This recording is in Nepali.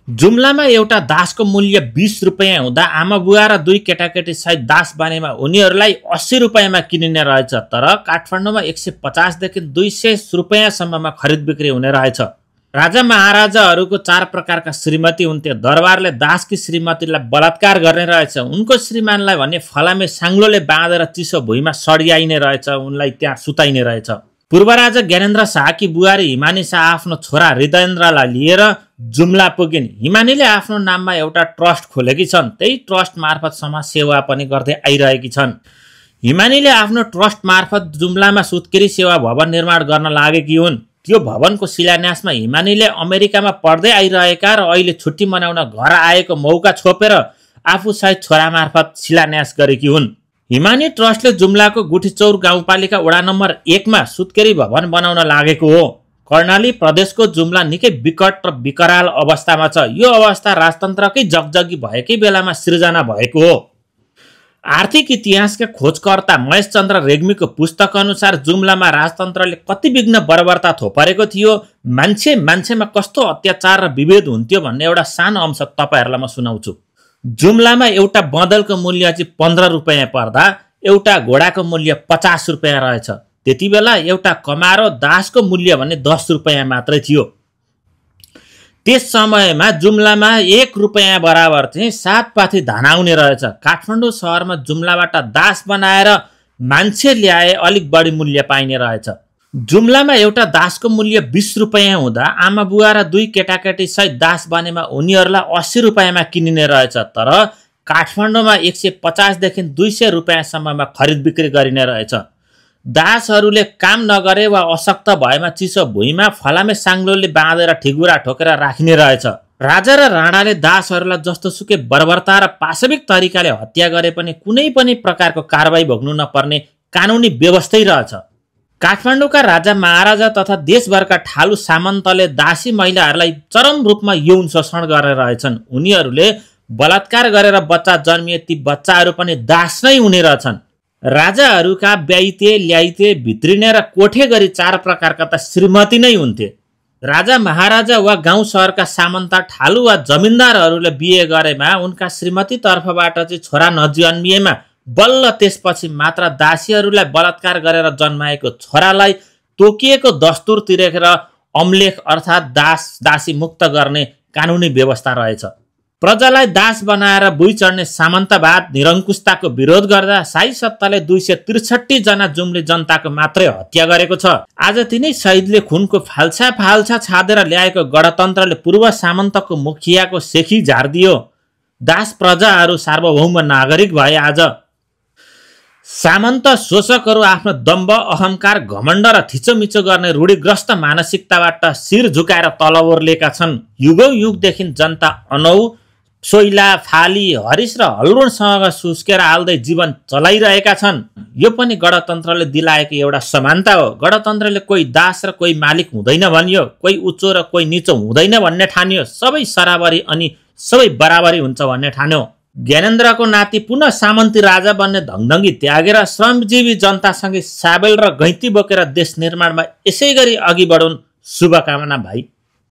जुम्लामा एउटा दासको मूल्य 20 रुपैयाँ हुँदा आमा बुवा र दुई केटाकेटी सहित दास बानेमा उनीहरूलाई 80 रुपैयाँमा किनिने रहेछ। तर काठमाडौँमा 150 देखि 200 रुपैयाँसम्ममा खरिद बिक्री हुने रहेछ। राजा महाराजाहरूको 4 प्रकारका श्रीमती हुन्थे। दरबारले दासकी श्रीमतीलाई बलात्कार गर्ने रहेछ। उनको श्रीमानलाई भने फलामे साङ्लोले बाँधेर चिसो भुइँमा सडियाइने रहेछ, उनलाई त्यहाँ सुताइने रहेछ। पूर्व राजा ज्ञानेन्द्र शाहकी बुहारी हिमानी शाह आफ्नो छोरा हृदयेन्द्रलाई लिएर जुम्ला पुगिन्। हिमानीले आफ्नो नाममा एउटा ट्रस्ट खोलेकी छन्। त्यही ट्रस्ट मार्फत समाज सेवा पनि गर्दै आइरहेकी छन्। हिमानीले आफ्नो ट्रस्ट मार्फत जुम्लामा सुत्केरी सेवा भवन निर्माण गर्न लागेकी हुन्। त्यो भवनको शिलान्यासमा हिमानीले अमेरिकामा पढ्दै आइरहेका र अहिले छुट्टी मनाउन घर आएको मौका छोपेर आफू सहित छोरा मार्फत शिलान्यास गरेकी हुन्। हिमानी ट्रस्टले जुम्लाको गुठीचौर गाउँपालिका वडा नम्बर 1 मा सुत्केरी भवन बनाउन लागेको हो। कर्णाली प्रदेशको जुम्ला निकै विकट र विकराल अवस्थामा छ। यो अवस्था राजतन्त्रकै जगजगी भएकै बेलामा सृजना भएको हो। आर्थिक इतिहासका खोजकर्ता महेश चन्द्र रेग्मीको पुस्तक अनुसार जुम्लामा राजतन्त्रले कति विघ्न बर्बरता थोपरेको थियो, मान्छेमा कस्तो अत्याचार र विभेद हुन्थ्यो भन्ने एउटा सानो अंश तपाईहरुलाई म सुनाउँछु। जुम्लामा एउटा बदलको मूल्य चाहिँ 15 रुपैयाँ पर्दा एउटा घोडाको मूल्य 50 रुपैयाँ रहेछ। त्यति बेला एउटा कमारो दासको मूल्य भने 10 रुपैयाँ मात्रै थियो। त्यस समयमा जुम्लामा 1 रुपैयाँ बराबर चाहिँ 7 पाथी धान आउने रहेछ। काठमाडौँ शहरमा जुम्लाबाट दास बनाएर मान्छे ल्याए अलिक बढी मूल्य पाइने रहेछ। जुम्लामा एउटा दासको मूल्य 20 रुपैयाँ हुँदा आमा बुवा र दुई केटाकेटी सहित दास बनेमा उनीहरूलाई 80 रुपैयाँमा किनिने रहेछ। तर काठमाडौँमा 150 देखि 200 रुपैयाँसम्ममा खरिद बिक्री गरिने रहेछ। दासहरूले काम नगरे वा अशक्त भएमा चिसो भुइँमा फलामे साङ्लोले बाँधेर ठिगुरा ठोकेर राखिने रहेछ। राजा र राणाले दासहरूलाई जस्तो सुकै बर्बरता र पाशविक तरिकाले हत्या गरे पनि कुनै पनि प्रकारको कारबाही भोग्नु नपर्ने कानुनी व्यवस्थै रहेछ। काठमाडौँका राजा महाराजा तथा देशभरका ठालु सामन्तले दासी महिलाहरूलाई चरम रूपमा यौन शोषण गरेर रहेछन्। उनीहरूले बलात्कार गरेर बच्चा जन्मिए ती बच्चाहरू पनि दास नै हुने रहेछन्। राजाहरूका ब्याइते ल्याइते भित्रिने र कोठे गरी 4 प्रकारका त श्रीमती नै हुन्थे। राजा महाराजा वा गाउँ सहरका सामन्त ठालु वा जमिनदारहरूले बिहे गरेमा उनका श्रीमती तर्फबाट चाहिँ छोरा नजन्मिएमा बल्ल त्यसपछि मात्र दासीहरूलाई बलात्कार गरेर जन्माएको छोरालाई तोकिएको दस्तुर तिरेर अम्लेख अर्थात् दासी मुक्त गर्ने कानुनी व्यवस्था रहेछ। प्रजालाई दास बनाएर बुई चढ्ने सामन्तवाद निरङ्कुशताको विरोध गर्दा शाही सत्ताले 263 जना जुम्ली जनताको मात्रै हत्या गरेको छ। आज तिनै शहीदले खुनको फाल्छा छादेर ल्याएको गणतन्त्रले पूर्व सामन्तको मुखियाको सेखी झार्दियो। दास प्रजाहरू सार्वभौम नागरिक भए। आज सामन्त शोषकहरू आफ्नो दम्भ अहंकार घमण्ड र थिचोमिचो गर्ने रूढिग्रस्त मानसिकताबाट शिर झुकाएर तल ओर्लेका छन्। युगौं युगदेखि जनता अनौ सोइला फाली हरिस र हलुणसँग सुस्केर हाल्दै जीवन चलाइरहेका छन्। यो पनि गणतन्त्रले दिलाएको एउटा समानता हो। गणतन्त्रले कोही दास र कोही मालिक हुँदैन भनियो, कोही उच्चो र कोही निचो हुँदैन भन्ने ठानियो, सबै सराबरी अनि सबै बराबरी हुन्छ भन्ने ठान्यो। ज्ञानेन्द्रको नाति पुनः सामन्ती राजा बन्ने धङधङ्गी त्यागेर श्रमजीवी जनतासँगै साबेल र गैँती बोकेर देश निर्माणमा यसै गरी अघि बढुन्। शुभकामना भाइ।